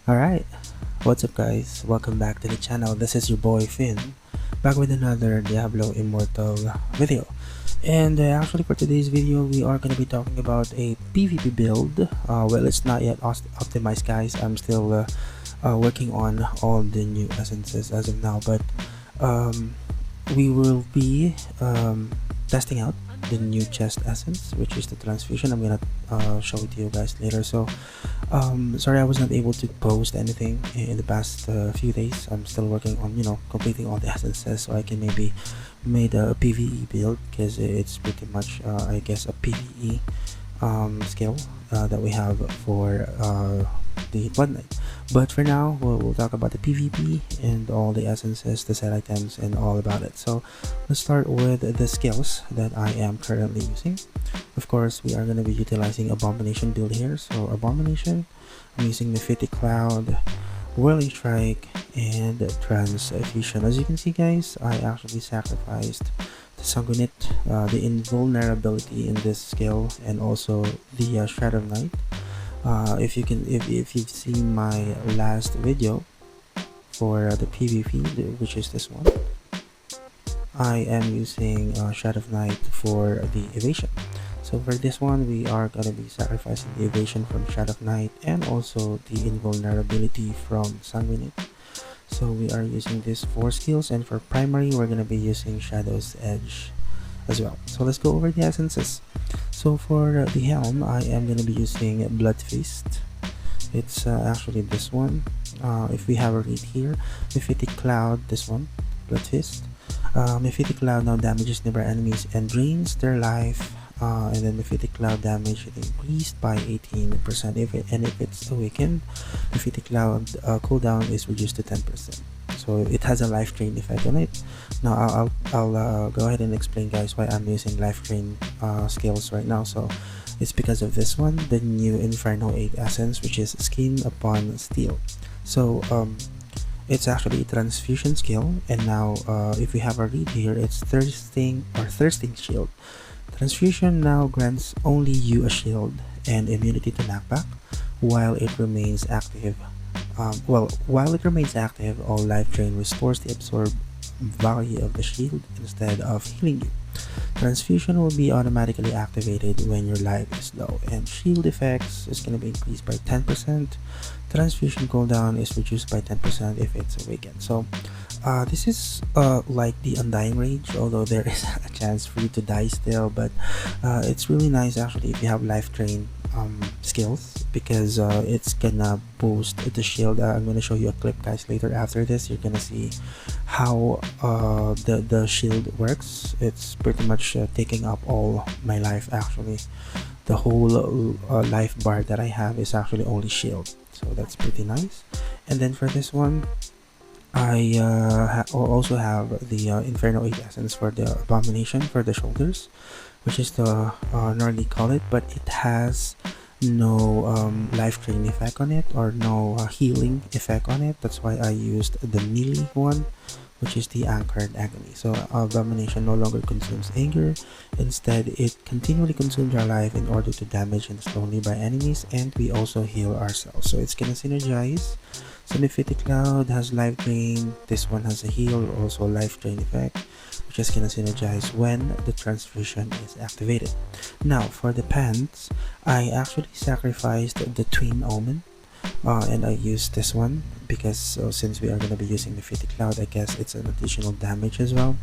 Alright, what's up guys? Welcome back to the channel. This is your boy Finn, back with another Diablo Immortal video. And actually for today's video, we are going to be talking about a PvP build. Well, it's not yet optimized guys. I'm still working on all the new essences as of now, but um, we will be testing out the new chest essence, which is the transfusion. I'm gonna show it to you guys later. So sorry I was not able to post anything in the past few days. I'm still working on completing all the essences so I can maybe made a PvE build, because it's pretty much I guess a PvE skill that we have for the Blood Knight. But for now, we'll talk about the PvP and all the essences, the set items, and all about it. So let's start with the skills that I am currently using. Of course, we are going to be utilizing Abomination build here. So Abomination, I'm using Mephitic Cloud, Whirling Strike, and Transfusion. As you can see guys, I actually sacrificed the Sanguinate, the invulnerability in this skill, and also the Shred of Night. If you've seen my last video for the PvP, which is this one, I am using Shred of Night for the evasion. So for this one, we are going to be sacrificing the evasion from Shred of Night and also the invulnerability from Sanguinate. So we are using these 4 skills, and for primary, we're going to be using Shadow's Edge as well. So let's go over the essences. So for the helm, I am going to be using Blood Fist. It's actually this one. If we have a read here, Mephitic Cloud, this one, Blood Fist. Mephitic Cloud now damages nearby enemies and drains their life. And then Mephitic Cloud damage is increased by 18% if it's awakened. Mephitic Cloud cooldown is reduced to 10%. So it has a life drain effect on it. Now I'll go ahead and explain guys why I'm using life drain skills right now. So it's because of this one, the new Inferno 8 essence, which is Skin Upon Steel. So it's actually a transfusion skill, and now if we have a read here, it's thirsting shield. Transfusion now grants only you a shield and immunity to knockback while it remains active. While it remains active, all life drain restores the absorbed value of the shield instead of healing you. Transfusion will be automatically activated when your life is low, and shield effects is going to be increased by 10%. Transfusion cooldown is reduced by 10% if it's awakened. So this is like the Undying Rage, although there is a chance for you to die still, but it's really nice actually if you have life drain skills, because it's gonna boost the shield. I'm gonna show you a clip guys later after this. You're gonna see how the shield works. It's pretty much taking up all my life actually. The whole life bar that I have is actually only shield, so that's pretty nice. And then for this one, I also have the Inferno 8 essence for the Abomination for the shoulders, which is the normally call it, but it has no life drain effect on it, or no healing effect on it. That's why I used the melee one, which is the Anchored Agony. So Abomination no longer consumes anger. Instead, it continually consumes our life in order to damage and slow nearby enemies, and we also heal ourselves. So it's gonna synergize. So Mephitic Cloud has life drain, this one has a heal, also life drain effect, which is gonna synergize when the transfusion is activated. Now for the pants, I actually sacrificed the Twin Omen, and I used this one because since we are going to be using the Mephitic Cloud, I guess it's an additional damage as well.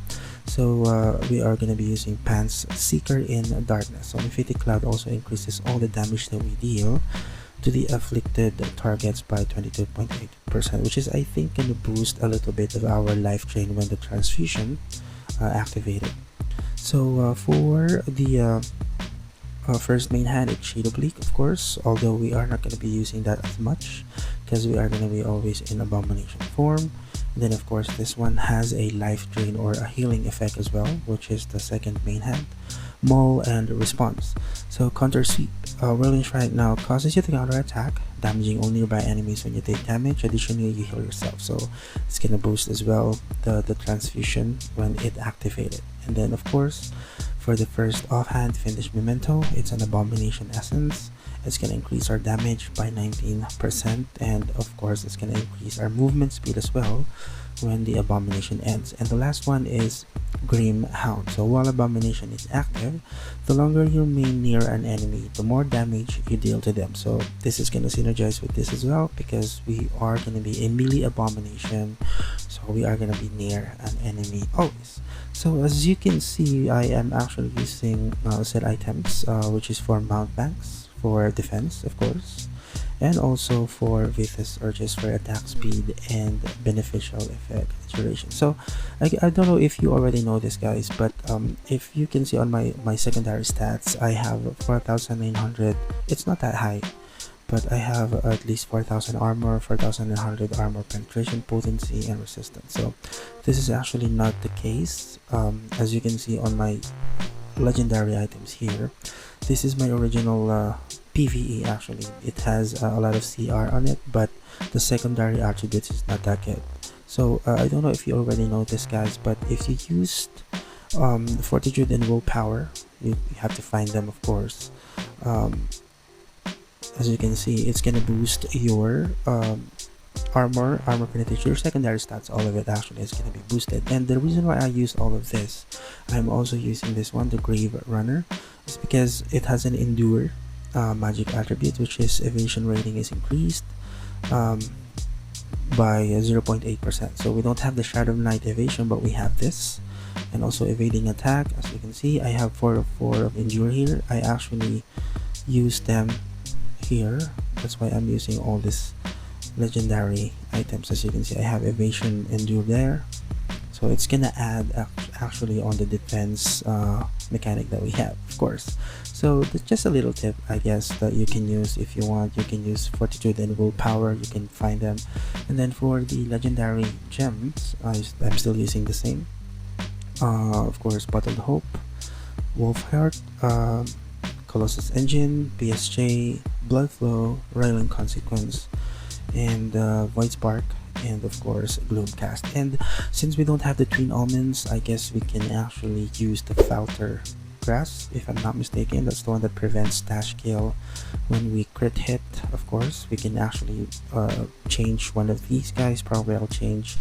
So we are going to be using Pants Seeker in Darkness. So Mephitic Cloud also increases all the damage that we deal to the afflicted targets by 22.8%, which is I think going to boost a little bit of our life drain when the transfusion activated. So for the first main hand, it's Shade Oblique, of course, although we are not going to be using that as much because we are going to be always in Abomination form. And then of course this one has a life drain or a healing effect as well, which is the second main hand, Maul and Response. So Counter Sweep, Whirling Strike now causes you to counter attack, damaging all nearby enemies when you take damage. Additionally, you heal yourself, so it's gonna boost as well the transfusion when it activated. And then of course for the first offhand finish Memento, it's an Abomination essence, It's going to increase our damage by 19%, and of course it's going to increase our movement speed as well when the abomination ends. And the last one is Grim Hound. So while abomination is active, the longer you remain near an enemy, the more damage you deal to them. So this is going to synergize with this as well, because we are going to be a melee abomination, so we are going to be near an enemy always. So as you can see, I am actually using set items, which is for mount banks for defense, of course, and also for Vithis Urges for attack speed and beneficial effect duration. So I don't know if you already know this, guys, but if you can see on my secondary stats, I have 4,900. It's not that high, but I have at least 4,000 armor, 4,100 armor penetration, potency, and resistance. So this is actually not the case. As you can see on my legendary items here, this is my original PvE. Actually, it has a lot of CR on it, but the secondary attributes is not that good. So I don't know if you already know this, guys, but if you used fortitude and willpower, you have to find them, of course. As you can see, it's gonna boost your armor penetration, your secondary stats, all of it actually is gonna be boosted. And the reason why I use all of this, I'm also using this one, the Grave Runner, is because it has an endure magic attribute, which is evasion rating is increased by 0.8%. So we don't have the Shadow of Night evasion, but we have this, and also evading attack. As you can see, I have 4 of 4 of endure here. I actually use them here, that's why I'm using all this legendary items. As you can see, I have evasion endure there, so it's gonna add actually on the defense mechanic that we have, of course. So that's just a little tip, I guess, that you can use if you want. You can use fortitude and willpower, you can find them. And then for the legendary gems, I'm still using the same, of course, Bottled Hope, Wolf Heart, Colossus Engine, BSJ, Blood Flow, Railing Consequence, and Void Spark, and of course Gloomcast. And since we don't have the Twin Almonds, I guess we can actually use the Falter Grass, if I'm not mistaken. That's the one that prevents stash kill when we crit hit. Of course, we can actually change one of these guys. Probably I'll change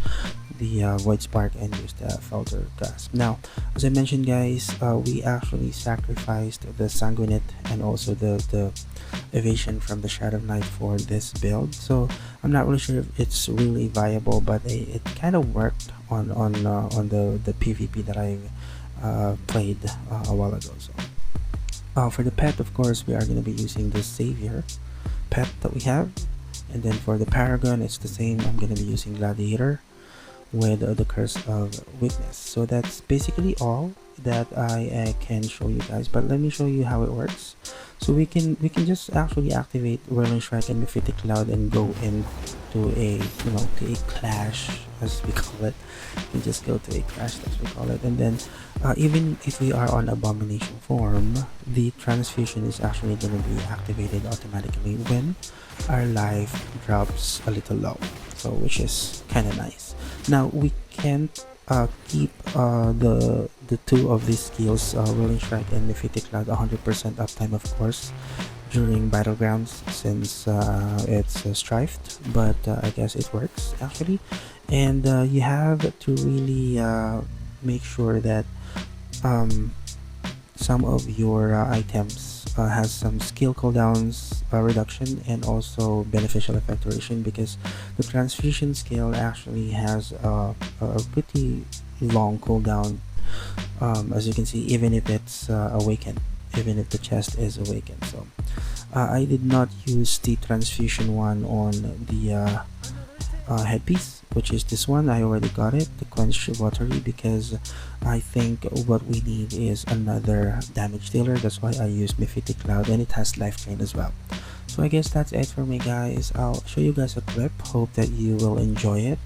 the Void Spark and use the Falter Grass. Now, as I mentioned, guys, we actually sacrificed the Sanguinate and also the evasion from the Shadow Knight for this build. So I'm not really sure if it's really viable, but it kind of worked on the PvP that I played a while ago. So for the pet, of course, we are going to be using the Savior pet that we have, and then for the Paragon, it's the same. I'm going to be using Gladiator with the Curse of Weakness. So that's basically all that I can show you guys, but let me show you how it works. So we can just actually activate Whirling Strike and Mephitic Cloud and go into a to a clash, as we call it. We just go to a clash, as we call it, and then even if we are on abomination form, the transfusion is actually going to be activated automatically when our life drops a little low, so which is kind of nice. Now we can't keep the two of these skills, Rolling Strike and Mephitic Cloud, 100% uptime, of course, during battlegrounds, since it's strifed, but I guess it works actually. And you have to really make sure that some of your items has some skill cooldowns reduction and also beneficial effect duration, because the transfusion skill actually has a pretty long cooldown, as you can see, even if it's awakened, even if the chest is awakened. So I did not use the transfusion one on the headpiece, which is this one. I already got it, the Quench Watery, because I think what we need is another damage dealer. That's why I use Mephitic Cloud, and it has Life Drain as well. So I guess that's it for me, guys. I'll show you guys a clip. Hope that you will enjoy it,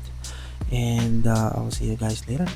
and I'll see you guys later.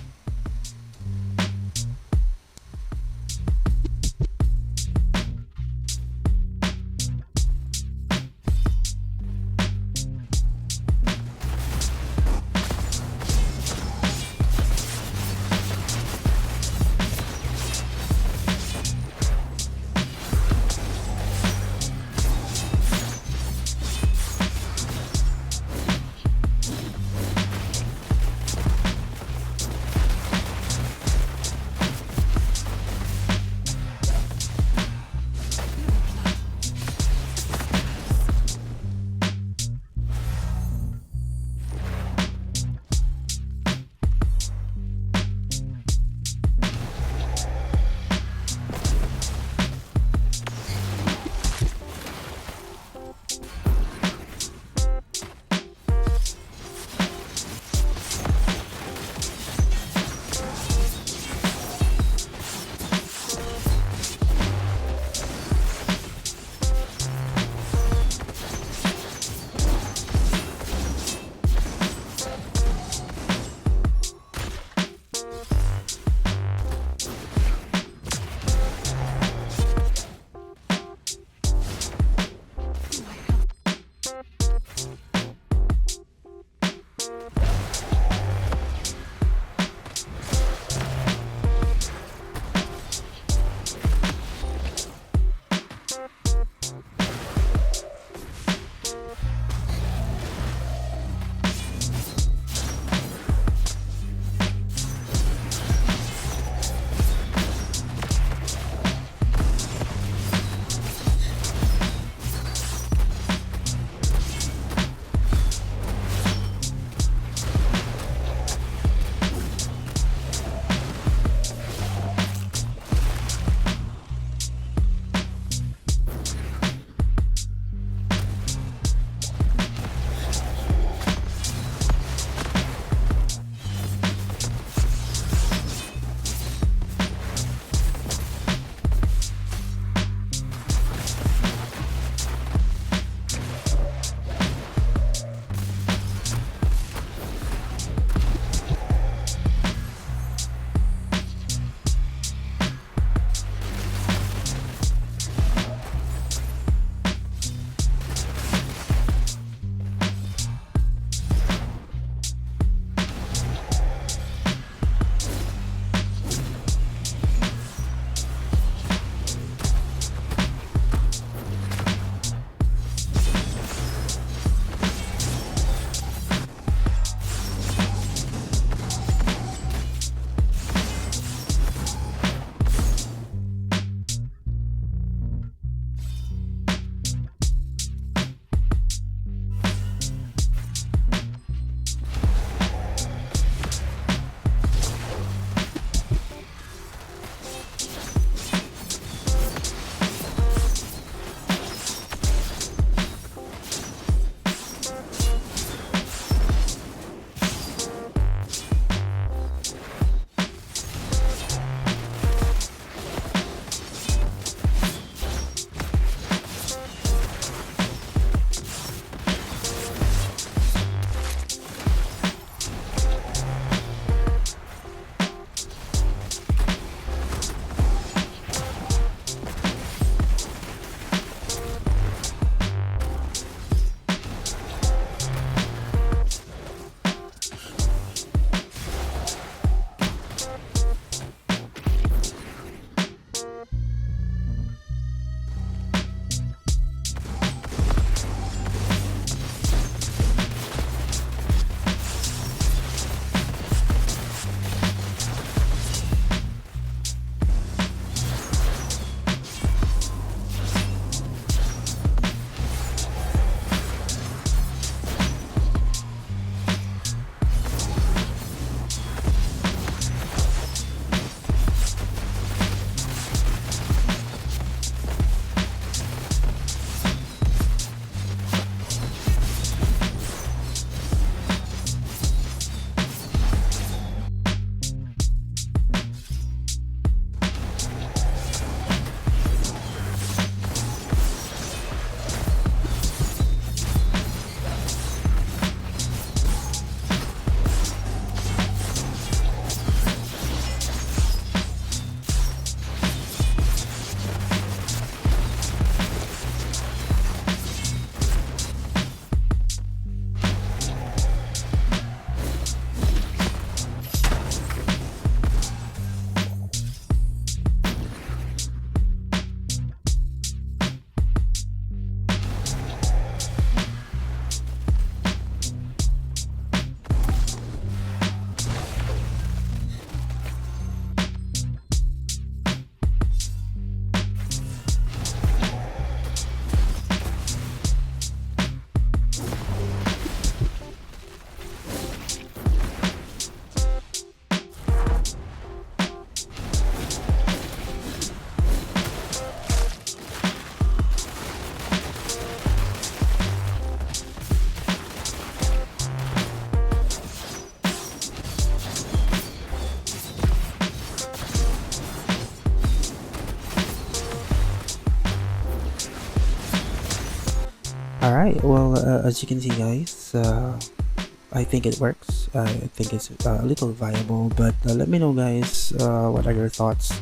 Alright, well, as you can see, guys, I think it works. I think it's a little viable, but let me know, guys, what are your thoughts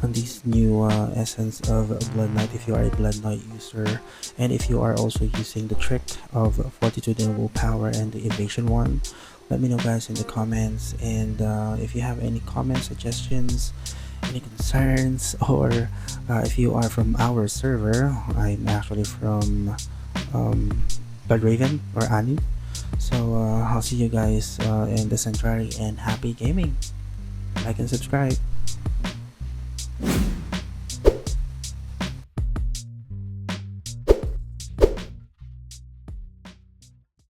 on this new essence of Blood Knight if you are a Blood Knight user, and if you are also using the trick of Fortitude and Willpower and the Evasion one. Let me know guys in the comments, and if you have any comments, suggestions, any concerns, or if you are from our server. I'm actually from Blood Raven or Ani. So I'll see you guys in the Sanctuary, and happy gaming. Like and subscribe.